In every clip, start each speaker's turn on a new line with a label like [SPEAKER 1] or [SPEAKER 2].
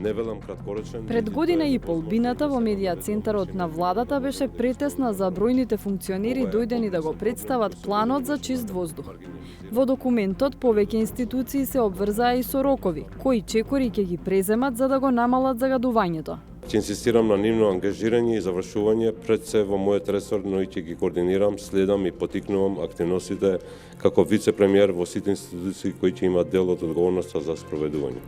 [SPEAKER 1] Не велам краткоречен.
[SPEAKER 2] Пред година и половината во медија центарот на владата беше претесна за бројните функционери дојдени да го представат планот за чист воздух. Во документот повеќе институции се обврзаа и со рокови, кои чекори ќе ги преземат за да го намалат загадувањето.
[SPEAKER 1] Ќе инсистирам на нивно ангажирање и завршување пред се во мојот ресор, но и ќе ги координирам, следам и потикнувам активностите како вице-премиер во сите институции кои ќе имаат дел од одговорноста за спроведување.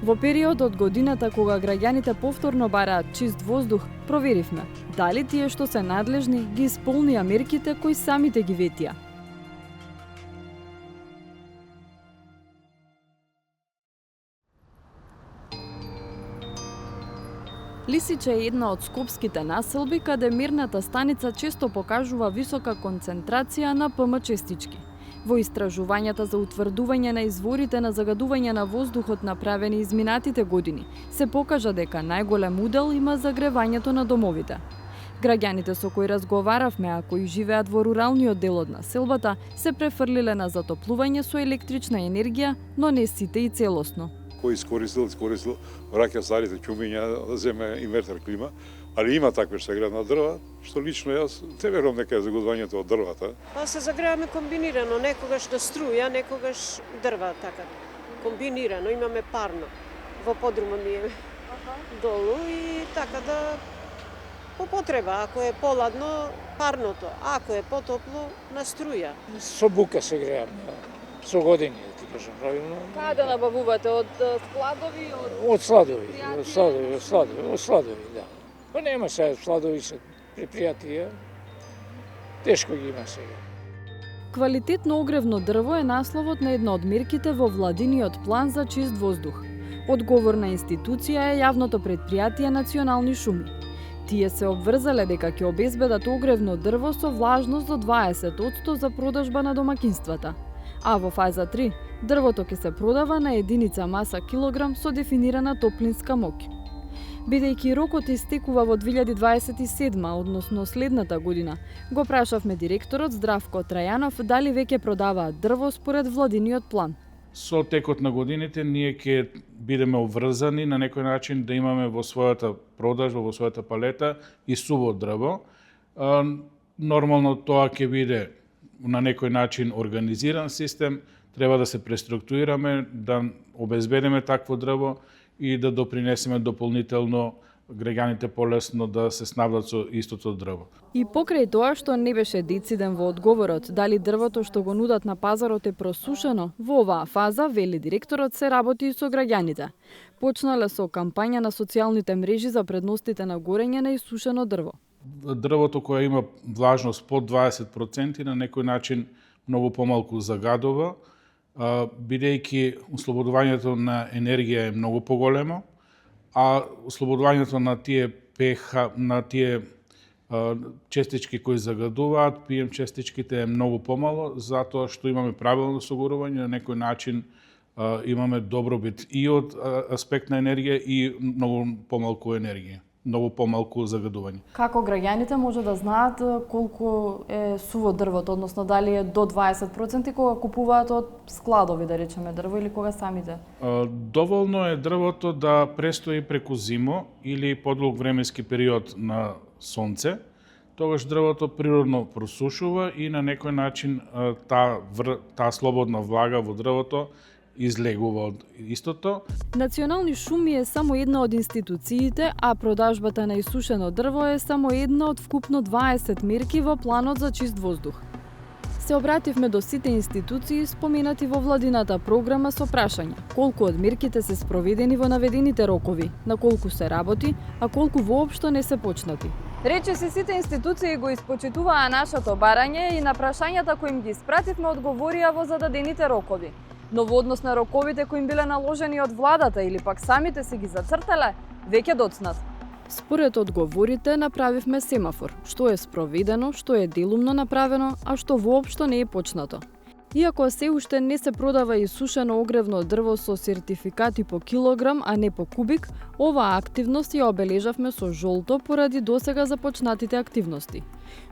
[SPEAKER 2] Во период од годината кога граѓаните повторно бараат чист воздух, проверивме дали тие што се надлежни ги исполнија мерките кои самите ги ветија. Лисиче е една од скопските населби каде мерната станица често покажува висока концентрација на ПМ честички. Во истражувањата за утврдување на изворите на загадување на воздухот направени изминатите години, се покажа дека најголем удел има загревањето на домовите. Граѓаните со кои разговаравме, а кои живеат во руралниот дел од населбата, се префрлиле на затоплување со електрична енергија, но не сите и целосно.
[SPEAKER 3] Кој искористил, враќа старите ќумиња, да земе инвертер клима, али има такве што се греат на дрва, што лично јас не верувам дека е загадувањето од дрвата.
[SPEAKER 4] Се загреваме комбинирано, некогаш на струја, некогаш дрва, така. Комбинирано, имаме парно. Во подрумот ми е долу и така да по потреба, ако е поладно, парното, ако е потопло, на струја.
[SPEAKER 5] Со бука се греаме, со години, ти кажам правилно.
[SPEAKER 2] Каде набавувате, од складови?
[SPEAKER 5] Од сладови, да. Па нема сега сладови се предпријатија, тешко ги има сега.
[SPEAKER 2] Квалитетно огревно дрво е насловот на една од мерките во владиниот план за чист воздух. Одговорна институција е јавното предпријатие Национални шуми. Тие се обврзале дека ќе обезбедат огревно дрво со влажност до 20% за продажба на домакинствата. А во фаза 3, дрвото ќе се продава на единица маса килограм со дефинирана топлинска моќ. Бидејќи рокот истекува во 2027, односно следната година, го прашавме директорот Здравко Трајанов дали веќе продаваат дрво според владиниот план.
[SPEAKER 6] Со текот на годините ние ќе бидеме обврзани на некој начин да имаме во својата продажба, во својата палета и суво дрво. Нормално тоа ќе биде на некој начин организиран систем, треба да се преструктурираме, да обезбедиме такво дрво и да допринесеме дополнително граѓаните полесно да се снабдат со истото дрво.
[SPEAKER 2] И покрај тоа што не беше дециден во одговорот дали дрвото што го нудат на пазарот е просушено, во оваа фаза, вели директорот, се работи и со граѓаните. Почнале со кампања на социјалните мрежи за предностите на горење на исушено дрво.
[SPEAKER 6] Дрвото кое има влажност под 20% на некој начин многу помалку загадува, бидејќи ослободувањето на енергија е многу поголемо, а ослободувањето на тие ПХ, на тие честички кои загадуваат, PM честичките е многу помало, затоа што имаме правилно осигурување, на некој начин имаме добробит и од аспект на енергија и многу помалку енергија, многу помалку загадување.
[SPEAKER 2] Како граѓаните може да знаат колку е суво дрвото, односно дали е до 20% кога купуваат од складови, да речеме, дрво или кога самите?
[SPEAKER 6] Доволно е дрвото да престои преку зимо или подолг временски период на сонце, тогаш дрвото природно просушува и на некој начин таа слободна влага во дрвото излегува од истото.
[SPEAKER 2] Национални шуми е само една од институциите, а продажбата на исушено дрво е само една од вкупно 20 мерки во планот за чист воздух. Се обративме до сите институции споменати во владината програма со прашање колку од мерките се спроведени во наведените рокови, на колку се работи, а колку воопшто не се почнати. Речиси сите институции го испочитуваа нашето барање и на прашањата кои им ги испративме одговорија во зададените рокови. Но во однос на роковите кои им биле наложени од владата или пак самите си ги зацртале, веќе доцнат. Според одговорите направивме семафор, што е спроведено, што е делумно направено, а што воопшто не е почнато. Иако се уште не се продава исушено огревно дрво со сертификати по килограм, а не по кубик, оваа активност ја обележавме со жолто поради досега започнатите активности.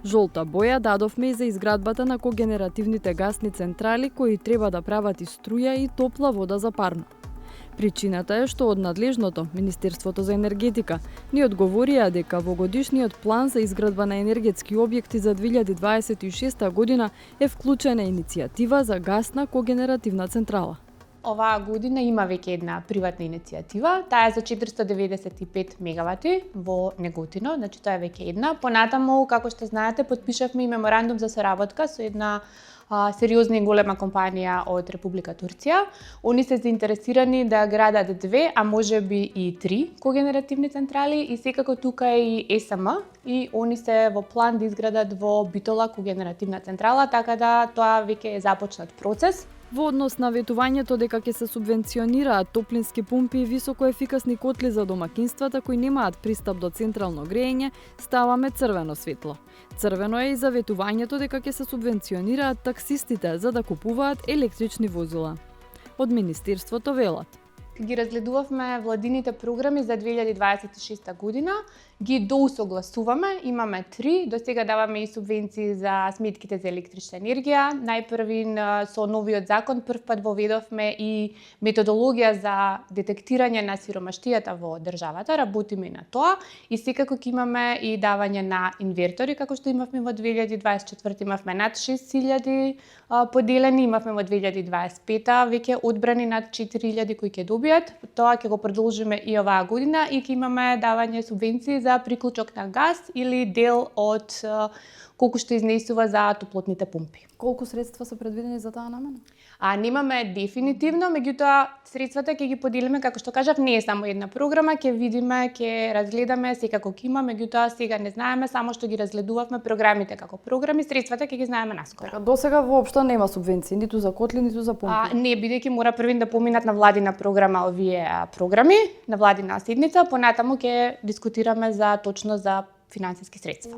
[SPEAKER 2] Жолта боја дадовме и за изградбата на когенеративните гасни централи кои треба да прават и струја и топла вода за парно. Причината е што од надлежното Министерството за енергетика ни одговорија дека во годишниот план за изградба на енергетски објекти за 2026 година е вклучена иницијатива за гасна когенеративна централа.
[SPEAKER 7] Оваа година има веќе една приватна иницијатива, таа е за 495 мегавати во Неготино, значи тоа е веќе една. Понатаму, како што знаете, подпишавме и меморандум за соработка со една сериозна и голема компанија од Република Турција. Они се заинтересирани да градат 2, а можеби и 3 когенеративни централи и секако тука е и ЕСМ и они се во план да изградат во Битола когенеративна централа, така да тоа веќе е започнат процес.
[SPEAKER 2] Во однос на ветувањето дека ќе се субвенционираат топлински пумпи и високоефикасни котли за домакинствата кои немаат пристап до централно грејење, ставаме црвено светло. Црвено е и за ветувањето дека ќе се субвенционираат таксистите за да купуваат електрични возила. Од Министерството велат:
[SPEAKER 7] Ги разгледувавме владините програми за 2026 година, ги доусогласуваме, имаме 3, до сега даваме и субвенции за сметките за електрична енергија. Најпрви со новиот закон првпат воведовме и методологија за детектирање на сиромаштијата во државата, работиме на тоа и секако ќе имаме и давање на инвертори, како што имавме во 2024, имавме над 6000 поделени, имавме во 2025 веќе одбрани над 4000 кои ќе добијат. Тоа ќе го продолжиме и оваа година и ќе имаме давање субвенции за приклучок на газ или дел од колку што изнесува за топлотните пумпи.
[SPEAKER 2] Колку средства се предвидени за таа намена?
[SPEAKER 7] Немаме дефинитивно, меѓутоа средствата ќе ги поделиме, како што кажав, не е само една програма, ќе видиме, ќе разгледаме секако ќе има, меѓутоа сега не знаеме, само што ги разгледувавме програмите како програми, средствата ќе ги знаеме наскоро.
[SPEAKER 2] До сега воопшто нема субвенции, ниту за котли, ниту за пумпи.
[SPEAKER 7] Не, бидејќи мора првин да поминат на владина програма овие програми, на владина седница, понатаму ќе дискутираме за точно за финансиски средства.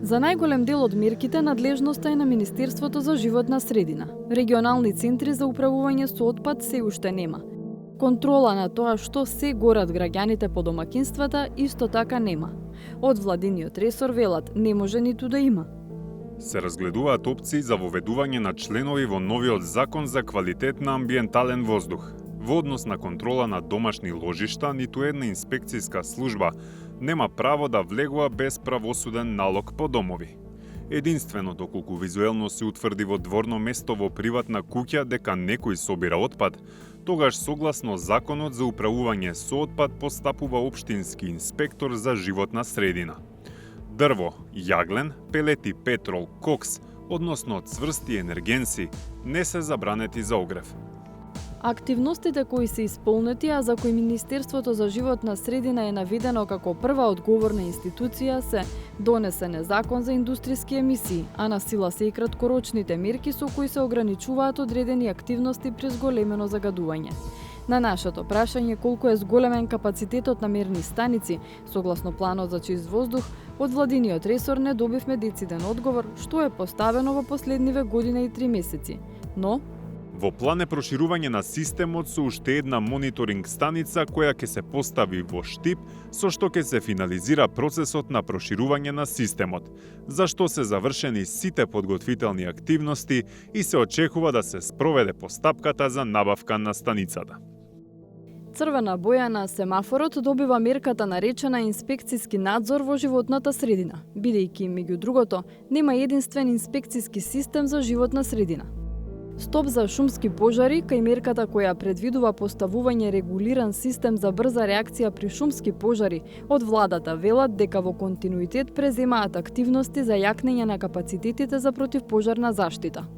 [SPEAKER 2] За најголем дел од мерките надлежноста е на Министерството за животна средина. Регионални центри за управување со отпад се уште нема. Контрола на тоа што се горат граѓаните по домакинствата исто така нема. Од владиниот ресор велат не може ниту да има.
[SPEAKER 8] Се разгледуваат опции за воведување на членови во новиот закон за квалитет на амбиентален воздух. Во однос на контрола на домашни ложишта, ниту една инспекцијска служба нема право да влегува без правосуден налог по домови. Единствено доколку визуелно се утврди во дворно место во приватна куќа дека некој собира отпад, тогаш согласно Законот за управување со отпад постапува општински инспектор за животна средина. Дрво, јаглен, пелети, петрол, кокс, односно цврсти енергенси, не се забранети за огрев.
[SPEAKER 2] Активностите кои се исполнети, а за кои Министерството за животна средина е наведено како прва одговорна институција, се донесен е закон за индустријски емисии, а на сила се и краткорочните мерки со кои се ограничуваат одредени активности при зголемено загадување. На нашето прашање колку е зголемен капацитетот на мерни станици, согласно планот за чист воздух, од владиниот ресор не добивме дециден одговор, што е поставено во последниве година и 3 месеци. Но
[SPEAKER 8] во план е проширување на системот со уште една мониторинг станица која ќе се постави во Штип, со што ќе се финализира процесот на проширување на системот, за што се завршени сите подготвителни активности и се очекува да се спроведе постапката за набавка на станицата.
[SPEAKER 2] Црвена боја на семафорот добива мерката наречена инспекцијски надзор во животната средина, бидејќи, меѓу другото, нема единствен инспекцијски систем за животна средина. Стоп за шумски пожари, кај мерката која предвидува поставување регулиран систем за брза реакција при шумски пожари, од владата велат дека во континуитет преземаат активности за јакнење на капацитетите за противпожарна заштита.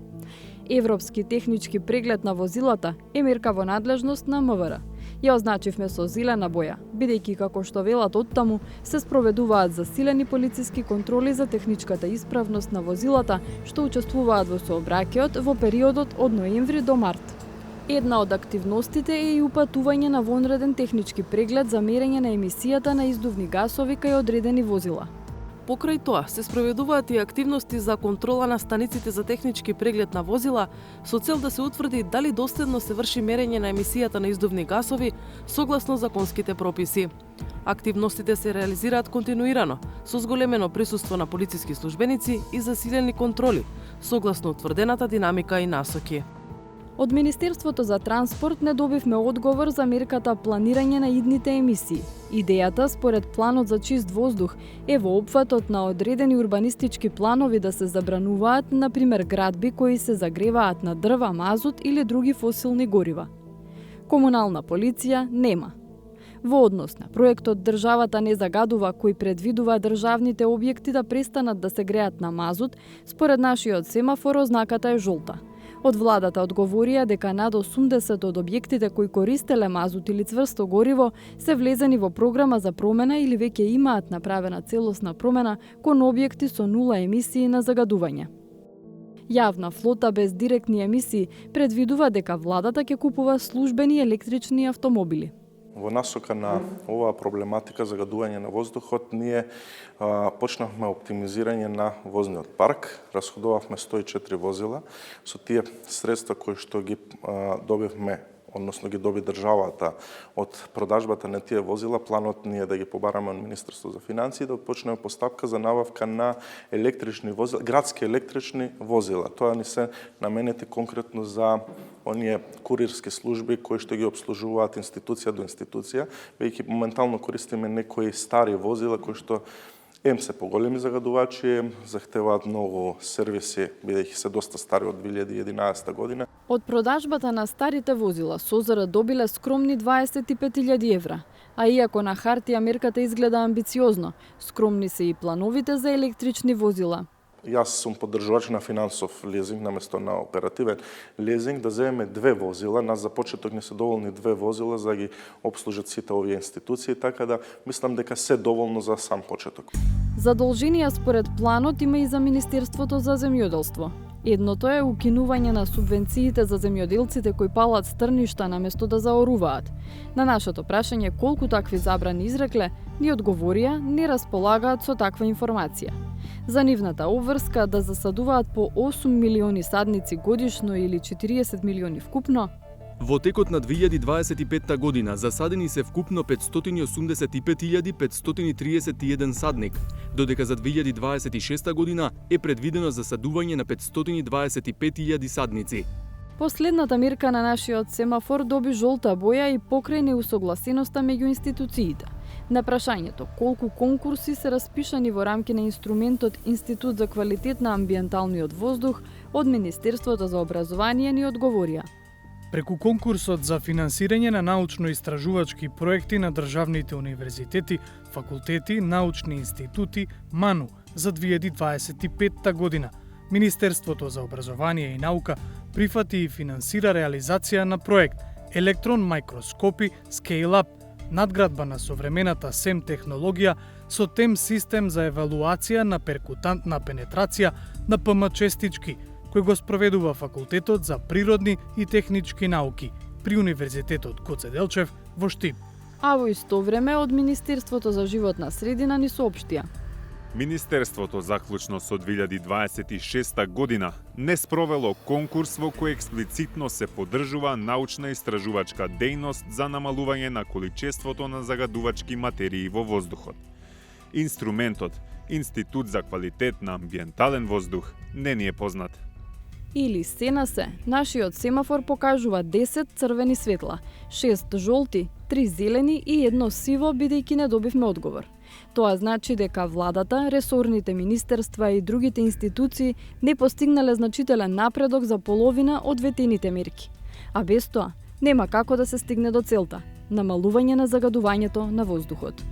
[SPEAKER 2] Европски технички преглед на возилата е мерка во надлежност на МВР. Ја означивме со зелена боја, бидејќи како што велат оттаму, се спроведуваат засилени полициски контроли за техничката исправност на возилата што учествуваат во сообраќајот во периодот од ноември до март. Една од активностите е и упатување на вонреден технички преглед за мерење на емисијата на издувни гасови кај одредени возила.
[SPEAKER 9] Покрај тоа, се спроведуваат и активности за контрола на станиците за технички преглед на возила, со цел да се утврди дали доследно се врши мерење на емисијата на издувни гасови согласно законските прописи. Активностите се реализираат континуирано, со зголемено присуство на полициски службеници и засилени контроли, согласно утврдената динамика и насоки.
[SPEAKER 2] Од Министерството за транспорт не добивме одговор за мерката планирање на идните емисии. Идејата, според планот за чист воздух, е во опфатот на одредени урбанистички планови да се забрануваат, например, градби кои се загреваат на дрва, мазут или други фосилни горива. Комунална полиција нема. Во однос на проектот државата не загадува кој предвидува државните објекти да престанат да се греат на мазут, според нашиот семафор ознаката е жолта. Од владата одговорија дека над 80 од објектите кои користеле мазут или цврсто гориво се влезени во програма за промена или веќе имаат направена целосна промена кон објекти со нула емисии на загадување. Јавна флота без директни емисии предвидува дека владата ќе купува службени електрични автомобили.
[SPEAKER 10] Во насока на оваа проблематика загадување на воздухот, ние почнавме оптимизирање на возниот парк, расходувавме 104 возила, со тие средства кои што ги добивме, односно ги доби државата од продажбата на тие возила, планот ние да ги побараме од Министерство за финансии, да почнеме постапка за набавка на електрични возила, градски електрични возила. Тоа ни се наменети конкретно за оние курирски служби кои што ги обслужуваат институција до институција, веќе моментално користиме некои стари возила кои што се поголеми загадувачи, захтеваат многу сервиси, бидејќи се доста стари од 2011 година.
[SPEAKER 2] Од продажбата на старите возила, СОЗР добиле скромни 25.000 евра. А иако на хартија мерката изгледа амбициозно, скромни се и плановите за електрични возила.
[SPEAKER 10] Јас сум поддржувач на финансов лизинг наместо на оперативен лизинг, да земеме 2 возила, нас за почеток не се доволни 2 возила за да ги обслужат сите овие институции, така да мислам дека се доволно за сам почеток.
[SPEAKER 2] Задолженија според планот има и за Министерството за земјоделство. Едното е укинување на субвенциите за земјоделците кои палат стрништа наместо да заоруваат. На нашето прашање колку такви забрани изрекле, ни одговорија не располагаат со таква информација. За нивната обврска да засадуваат по 8 милиони садници годишно или 40 милиони вкупно,
[SPEAKER 11] во текот на 2025 година засадени се вкупно 585.531 садник, додека за 2026 година е предвидено засадување на 525.000 садници.
[SPEAKER 2] Последната мерка на нашиот семафор доби жолта боја и покрај неусогласеноста меѓу институциите. На прашањето колку конкурси се распишани во рамки на инструментот Институт за квалитет на амбиенталниот воздух, од Министерството за образование ни одговорија.
[SPEAKER 12] Преку конкурсот за финансирање на научно-истражувачки проекти на државните универзитети, факултети, научни институти, МАНУ за 2025 година, Министерството за образование и наука прифати и финансира реализација на проект Electron Microscopy Scale Up, надградба на современата SEM технологија со TEM систем за евалуација на перкутантна пенетрација на ПМ честички, кој го спроведува Факултетот за природни и технички науки при Универзитетот Гоце Делчев во Штип.
[SPEAKER 2] А во исто време од Министерството за животна средина ни соопштија.
[SPEAKER 8] Министерството заклучно со 2026 година не спровело конкурс во кој експлицитно се поддржува научна истражувачка дејност за намалување на количеството на загадувачки материи во воздухот. Инструментот Институт за квалитет на амбиентален воздух не ни е познат.
[SPEAKER 2] Или сцена се, нашиот семафор покажува 10 црвени светла, 6 жолти, 3 зелени и 1 сиво, бидејќи не добивме одговор. Тоа значи дека владата, ресорните министерства и другите институции не постигнале значителен напредок за половина од ветените мерки. А без тоа, нема како да се стигне до целта – намалување на загадувањето на воздухот.